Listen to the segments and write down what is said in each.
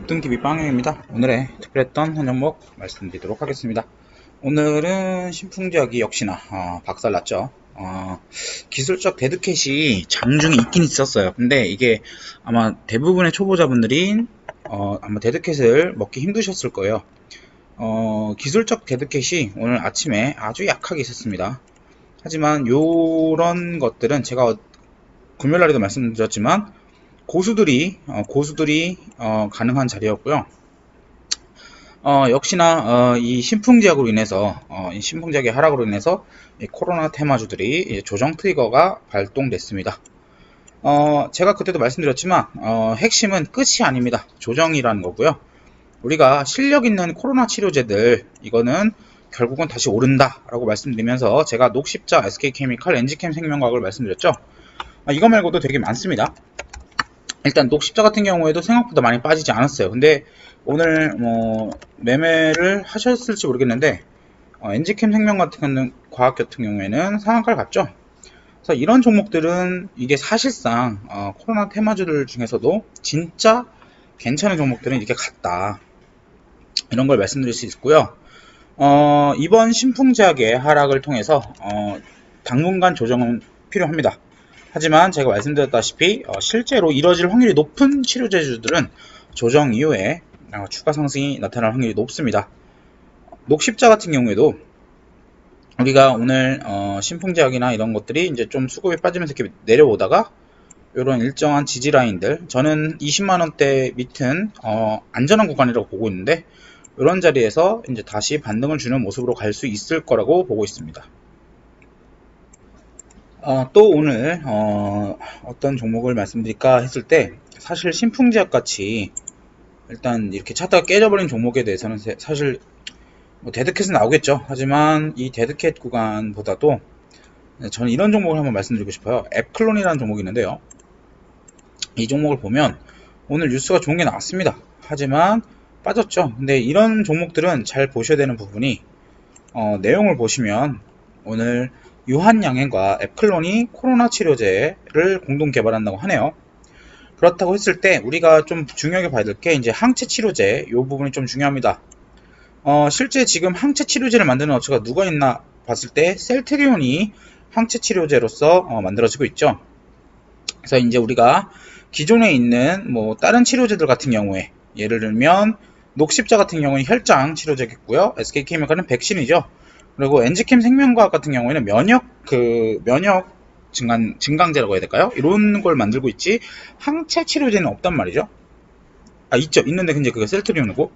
웹툰TV 빵형입니다. 오늘의 특별했던 한 종목 말씀드리도록 하겠습니다. 오늘은 신풍제약이 역시나 박살났죠. 기술적 데드캣이 장중에 있긴 있었어요. 근데 이게 아마 대부분의 초보자분들이 아마 데드캣을 먹기 힘드셨을 거예요. 기술적 데드캣이 오늘 아침에 아주 약하게 있었습니다. 하지만 요런 것들은 제가 금요일날에도 말씀드렸지만 고수들이 가능한 자리였고요. 역시나 이 신풍제약으로 인해서 이 신풍제약의 하락으로 인해서 이 코로나 테마주들이 조정 트리거가 발동됐습니다. 제가 그때도 말씀드렸지만 핵심은 끝이 아닙니다. 조정이라는 거고요. 우리가 실력 있는 코로나 치료제들 이거는 결국은 다시 오른다 라고 말씀드리면서 제가 녹십자, SK케미칼, 엔지캠 생명과학을 말씀드렸죠. 이거 말고도 되게 많습니다. 일단 녹십자 같은 경우에도 생각보다 많이 빠지지 않았어요. 근데 오늘 매매를 하셨을지 모르겠는데 엔지캠 생명 같은 과학 같은 경우에는 상한가를 갔죠. 그래서 이런 종목들은 이게 사실상 코로나 테마주들 중에서도 진짜 괜찮은 종목들은 이렇게 갔다, 이런 걸 말씀드릴 수 있고요. 이번 신풍제약의 하락을 통해서 당분간 조정은 필요합니다. 하지만 제가 말씀드렸다시피 실제로 이뤄질 확률이 높은 치료제주들은 조정 이후에 추가 상승이 나타날 확률이 높습니다. 녹십자 같은 경우에도 우리가 오늘 신풍제약이나 이런 것들이 이제 좀 수급이 빠지면서 이렇게 내려오다가 이런 일정한 지지 라인들, 저는 20만원대 밑은 안전한 구간이라고 보고 있는데 이런 자리에서 이제 다시 반등을 주는 모습으로 갈 수 있을 거라고 보고 있습니다. 또 오늘 어떤 종목을 말씀드릴까 했을 때 사실 신풍제약 같이 일단 이렇게 찾다가 깨져버린 종목에 대해서는 사실 뭐 데드캣은 나오겠죠. 하지만 이 데드캣 구간보다도 저는 이런 종목을 한번 말씀드리고 싶어요. 앱클론이라는 종목이 있는데요. 이 종목을 보면 오늘 뉴스가 좋은 게 나왔습니다. 하지만 빠졌죠. 근데 이런 종목들은 잘 보셔야 되는 부분이 내용을 보시면 오늘 유한양행과 앱클론이 코로나 치료제를 공동 개발한다고 하네요. 그렇다고 했을 때 우리가 좀 중요하게 봐야 될 게 이제 항체 치료제, 이 부분이 좀 중요합니다. 실제 지금 항체 치료제를 만드는 업체가 누가 있나 봤을 때 셀트리온이 항체 치료제로서 만들어지고 있죠. 그래서 이제 우리가 기존에 있는 뭐 다른 치료제들 같은 경우에 예를 들면 녹십자 같은 경우는 혈장 치료제겠고요. SK케미칼은 백신이죠. 그리고 엔지캠 생명과학 같은 경우에는 면역 증강제라고 해야 될까요? 이런 걸 만들고 있지 항체 치료제는 없단 말이죠. 있죠. 있는데 근데 그게 셀트리온이고.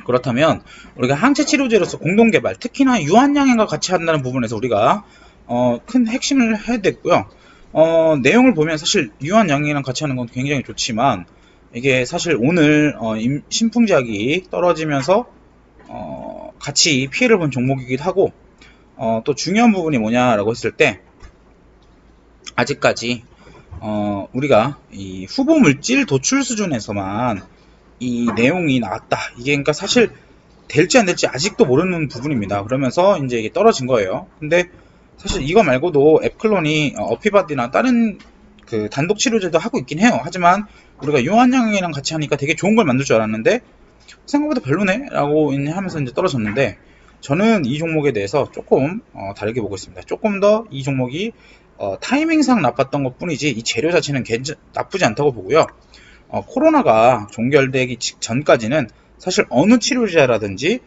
그렇다면 우리가 항체 치료제로서 공동 개발, 특히나 유한양행과 같이 한다는 부분에서 우리가 큰 핵심을 해야 되고요. 내용을 보면 사실 유한양행이랑 같이 하는 건 굉장히 좋지만 이게 사실 오늘 신풍제약이 떨어지면서 같이 피해를 본 종목이기도 하고, 또 중요한 부분이 뭐냐라고 했을 때 아직까지 우리가 이 후보 물질 도출 수준에서만 이 내용이 나왔다. 이게 그러니까 사실 될지 안 될지 아직도 모르는 부분입니다. 그러면서 이제 이게 떨어진 거예요. 근데 사실 이거 말고도 앱클론이 어피바디나 다른 그 단독 치료제도 하고 있긴 해요. 하지만 우리가 유한양이랑 같이 하니까 되게 좋은 걸 만들 줄 알았는데 생각보다 별로네 라고 하면서 이제 떨어졌는데, 저는 이 종목에 대해서 조금 다르게 보고 있습니다. 조금 더 이 종목이 타이밍상 나빴던 것 뿐이지 이 재료 자체는 나쁘지 않다고 보고요. 코로나가 종결되기 전까지는 사실 어느 치료제라든지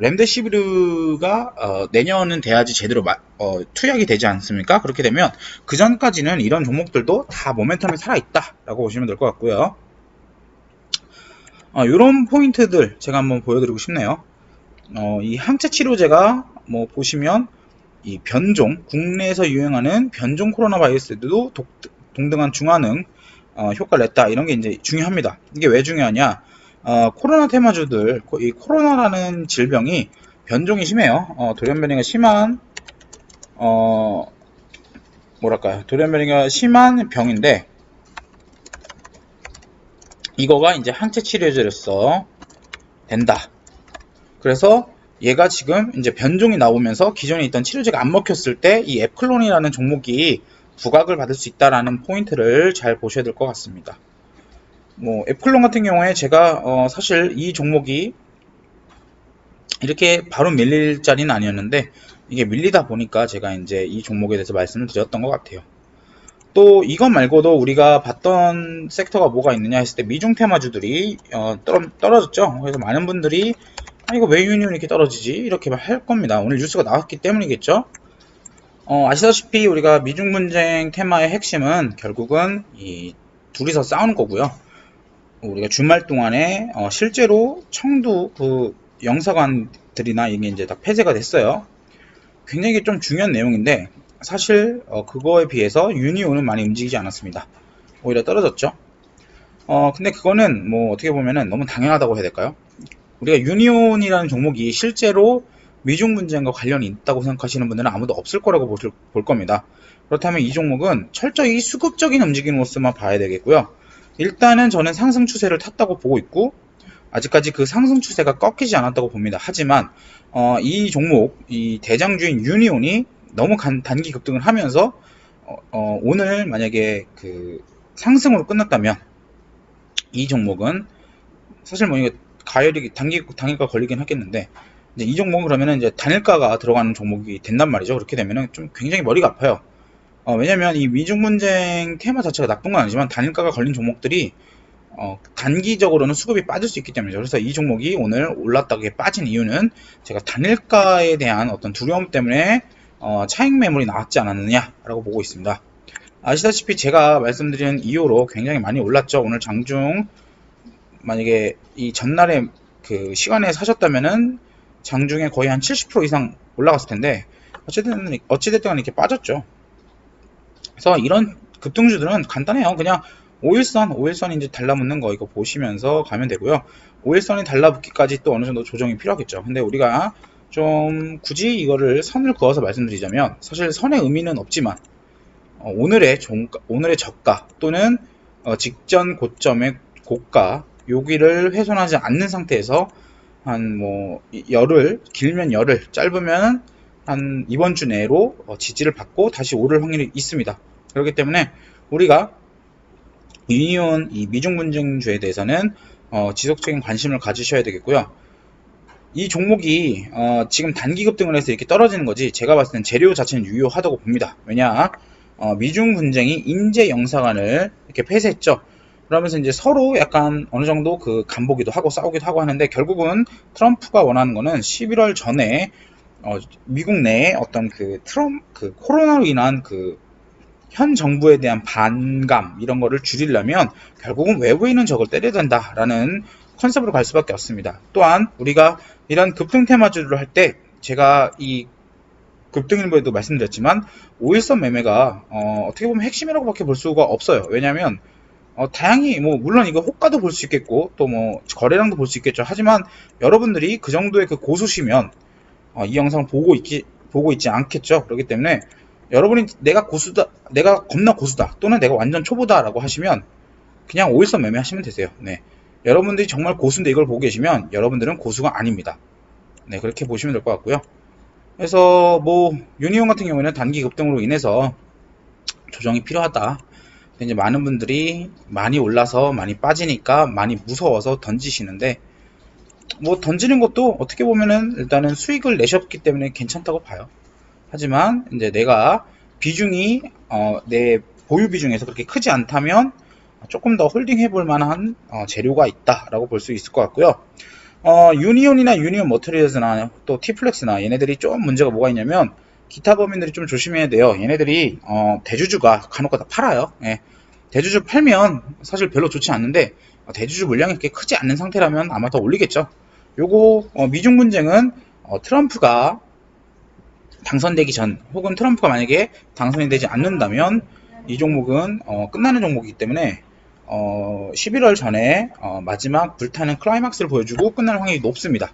렘데시비르가 내년은 돼야지 제대로 투약이 되지 않습니까? 그렇게 되면 그 전까지는 이런 종목들도 다 모멘텀이 살아있다 라고 보시면 될 것 같고요. 이런 포인트들 제가 한번 보여드리고 싶네요. 이 항체 치료제가 뭐 보시면 이 변종, 국내에서 유행하는 변종 코로나 바이러스에도 동등한 중화능 효과를 냈다, 이런 게 이제 중요합니다. 이게 왜 중요하냐? 코로나 테마주들, 이 코로나라는 질병이 변종이 심해요. 돌연변이가 심한 돌연변이가 심한 병인데 이거가 이제 항체 치료제로서 된다. 그래서 얘가 지금 이제 변종이 나오면서 기존에 있던 치료제가 안 먹혔을 때 이 앱클론이라는 종목이 부각을 받을 수 있다라는 포인트를 잘 보셔야 될 것 같습니다. 뭐 애플론 같은 경우에 제가 사실 이 종목이 이렇게 바로 밀릴 자리는 아니었는데 이게 밀리다 보니까 제가 이제 이 종목에 대해서 말씀을 드렸던 것 같아요. 또 이것 말고도 우리가 봤던 섹터가 뭐가 있느냐 했을 때 미중 테마주들이 떨어졌죠. 그래서 많은 분들이 이거 왜 유니온이 이렇게 떨어지지? 이렇게 할 겁니다. 오늘 뉴스가 나왔기 때문이겠죠. 아시다시피 우리가 미중 분쟁 테마의 핵심은 결국은 이 둘이서 싸우는 거고요. 우리가 주말 동안에 실제로 청두 그 영사관들이나 이게 이제 다 폐쇄가 됐어요. 굉장히 좀 중요한 내용인데 사실 그거에 비해서 유니온은 많이 움직이지 않았습니다. 오히려 떨어졌죠. 근데 그거는 뭐 어떻게 보면은 너무 당연하다고 해야 될까요? 우리가 유니온이라는 종목이 실제로 미중 분쟁과 관련이 있다고 생각하시는 분들은 아무도 없을 거라고 볼 겁니다. 그렇다면 이 종목은 철저히 수급적인 움직이는 모습만 봐야 되겠고요. 일단은 저는 상승 추세를 탔다고 보고 있고 아직까지 그 상승 추세가 꺾이지 않았다고 봅니다. 하지만 이 종목, 이 대장주인 유니온이 너무 단기 급등을 하면서 오늘 만약에 그 상승으로 끝났다면 이 종목은 사실 뭐 이거 가열이 단기가 걸리긴 하겠는데 이제 이 종목은 그러면은 이제 단일가가 들어가는 종목이 된단 말이죠. 그렇게 되면은 좀 굉장히 머리가 아파요. 왜냐면 이 미중 분쟁 테마 자체가 나쁜 건 아니지만 단일가가 걸린 종목들이 단기적으로는 수급이 빠질 수 있기 때문이죠. 그래서 이 종목이 오늘 올랐다게 빠진 이유는 제가 단일가에 대한 어떤 두려움 때문에 차익 매물이 나왔지 않았느냐라고 보고 있습니다. 아시다시피 제가 말씀드린 이후로 굉장히 많이 올랐죠. 오늘 장중 만약에 이 전날에 그 시간에 사셨다면은 장중에 거의 한 70% 이상 올라갔을 텐데 어찌됐든 간에 이렇게 빠졌죠. 그래서 이런 급등주들은 간단해요. 그냥 5일선 이제 달라붙는 거 이거 보시면서 가면 되고요. 5일선이 달라붙기까지 또 어느 정도 조정이 필요하겠죠. 근데 우리가 좀 굳이 이거를 선을 그어서 말씀드리자면 사실 선의 의미는 없지만 오늘의 저가 또는 직전 고점의 고가 여기를 훼손하지 않는 상태에서 한 뭐 길면 열흘, 짧으면 한 이번 주 내로 지지를 받고 다시 오를 확률이 있습니다. 그렇기 때문에 우리가 유니온 이 미중 분쟁주에 대해서는 지속적인 관심을 가지셔야 되겠고요. 이 종목이 지금 단기 급등을 해서 이렇게 떨어지는 거지 제가 봤을 땐 재료 자체는 유효하다고 봅니다. 왜냐 미중 분쟁이 인재 영사관을 이렇게 폐쇄했죠. 그러면서 이제 서로 약간 어느 정도 그 간보기도 하고 싸우기도 하고 하는데 결국은 트럼프가 원하는 거는 11월 전에 미국 내에 어떤 그 코로나로 인한 그 현 정부에 대한 반감 이런 거를 줄이려면 결국은 외부인은 적을 때려야 된다라는 컨셉으로 갈 수밖에 없습니다. 또한 우리가 이런 급등 테마주를 할 때 제가 이 급등일보에도 말씀드렸지만 5일선 매매가 어떻게 보면 핵심이라고밖에 볼 수가 없어요. 왜냐하면 다양히 뭐 물론 이거 호가도 볼 수 있겠고 또 뭐 거래량도 볼 수 있겠죠. 하지만 여러분들이 그 정도의 그 고수시면 이 영상을 보고 있지 않겠죠. 그렇기 때문에 여러분이 내가 겁나 고수다 또는 내가 완전 초보다라고 하시면 그냥 5일선 매매하시면 되세요. 네. 여러분들이 정말 고수인데 이걸 보고 계시면 여러분들은 고수가 아닙니다. 네, 그렇게 보시면 될 것 같고요. 그래서 뭐 유니온 같은 경우에는 단기 급등으로 인해서 조정이 필요하다. 이제 많은 분들이 많이 올라서 많이 빠지니까 많이 무서워서 던지시는데 뭐 던지는 것도 어떻게 보면은 일단은 수익을 내셨기 때문에 괜찮다고 봐요. 하지만 이제 내가 비중이 내 보유 비중에서 그렇게 크지 않다면 조금 더 홀딩 해볼 만한 재료가 있다라고 볼 수 있을 것 같고요. 유니온이나 유니온 머터리얼즈나 또 티플렉스나 얘네들이 좀 문제가 뭐가 있냐면 기타 법인들이 좀 조심해야 돼요. 얘네들이 대주주가 간혹가다 팔아요. 예. 대주주 팔면 사실 별로 좋지 않는데 대주주 물량이 그렇게 크지 않는 상태라면 아마 더 올리겠죠. 요거 미중 분쟁은 트럼프가 당선되기 전 혹은 트럼프가 만약에 당선이 되지 않는다면 이 종목은 끝나는 종목이기 때문에 11월 전에 마지막 불타는 클라이막스를 보여주고 끝날 확률이 높습니다.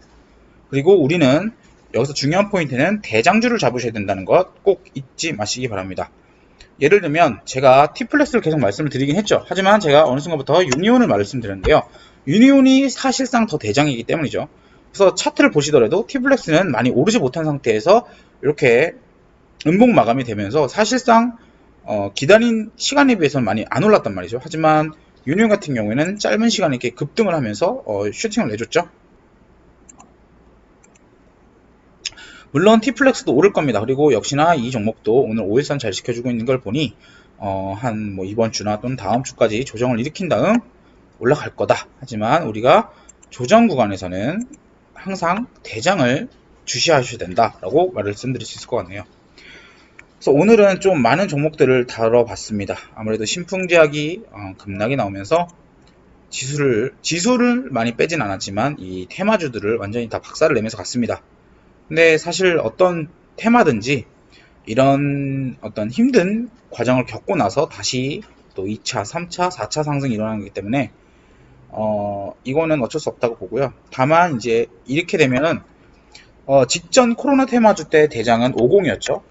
그리고 우리는 여기서 중요한 포인트는 대장주를 잡으셔야 된다는 것 꼭 잊지 마시기 바랍니다. 예를 들면 제가 T플렉스를 계속 말씀을 드리긴 했죠. 하지만 제가 어느 순간부터 유니온을 말씀드렸는데요. 유니온이 사실상 더 대장이기 때문이죠. 그래서 차트를 보시더라도 T플렉스는 많이 오르지 못한 상태에서 이렇게 음봉 마감이 되면서 사실상 기다린 시간에 비해서는 많이 안 올랐단 말이죠. 하지만 유니온 같은 경우에는 짧은 시간에 이렇게 급등을 하면서 슈팅을 내줬죠. 물론 T플렉스도 오를 겁니다. 그리고 역시나 이 종목도 오늘 5일선 잘 지켜주고 있는 걸 보니 한 뭐 이번 주나 또는 다음 주까지 조정을 일으킨 다음 올라갈 거다. 하지만 우리가 조정 구간에서는 항상 대장을 주시하셔야 된다라고 말씀드릴 수 있을 것 같네요. 그래서 오늘은 좀 많은 종목들을 다뤄봤습니다. 아무래도 신풍제약이 급락이 나오면서 지수를 많이 빼진 않았지만 이 테마주들을 완전히 다 박살을 내면서 갔습니다. 근데 사실 어떤 테마든지 이런 어떤 힘든 과정을 겪고 나서 다시 또 2차, 3차, 4차 상승이 일어나기 때문에 이거는 어쩔 수 없다고 보고요. 다만 이제 이렇게 되면은 직전 코로나 테마주 때 대장은 50이었죠.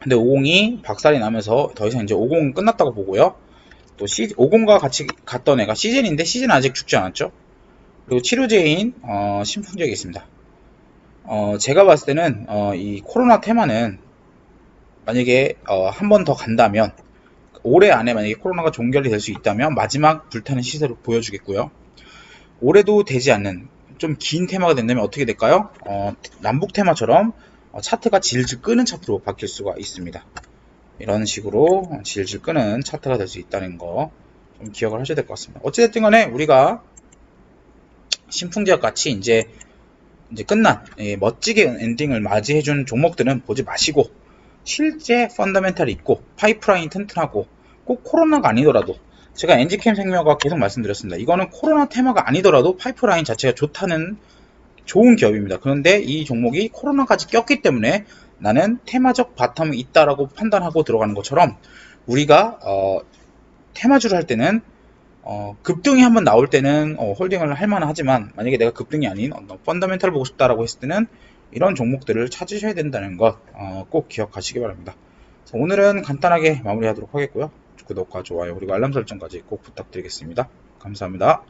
근데 50이 박살이 나면서 더 이상 이제 50은 끝났다고 보고요. 또 50과 같이 갔던 애가 시즌인데 시즌은 아직 죽지 않았죠. 그리고 치료제인 신풍제약이 있습니다. 제가 봤을 때는 이 코로나 테마는 만약에 한 번 더 간다면 올해 안에 만약에 코로나가 종결이 될 수 있다면 마지막 불타는 시세로 보여주겠고요. 올해도 되지 않는 좀 긴 테마가 된다면 어떻게 될까요? 남북 테마처럼 차트가 질질 끄는 차트로 바뀔 수가 있습니다. 이런 식으로 질질 끄는 차트가 될 수 있다는 거 좀 기억을 하셔야 될 것 같습니다. 어찌됐든 간에 우리가 신풍제약 같이 이제 끝난 멋지게 엔딩을 맞이해준 종목들은 보지 마시고 실제 펀더멘탈이 있고 파이프라인 튼튼하고 꼭 코로나가 아니더라도 제가 엔지캠 생명과 계속 말씀드렸습니다. 이거는 코로나 테마가 아니더라도 파이프라인 자체가 좋다는 좋은 기업입니다. 그런데 이 종목이 코로나까지 꼈기 때문에 나는 테마적 바텀이 있다라고 판단하고 들어가는 것처럼 우리가 테마주를 할 때는 급등이 한번 나올 때는 홀딩을 할 만하지만 만약에 내가 급등이 아닌 펀더멘탈 보고 싶다라고 했을 때는 이런 종목들을 찾으셔야 된다는 것 꼭 기억하시기 바랍니다. 오늘은 간단하게 마무리하도록 하겠고요. 구독과 좋아요 그리고 알람 설정까지 꼭 부탁드리겠습니다. 감사합니다.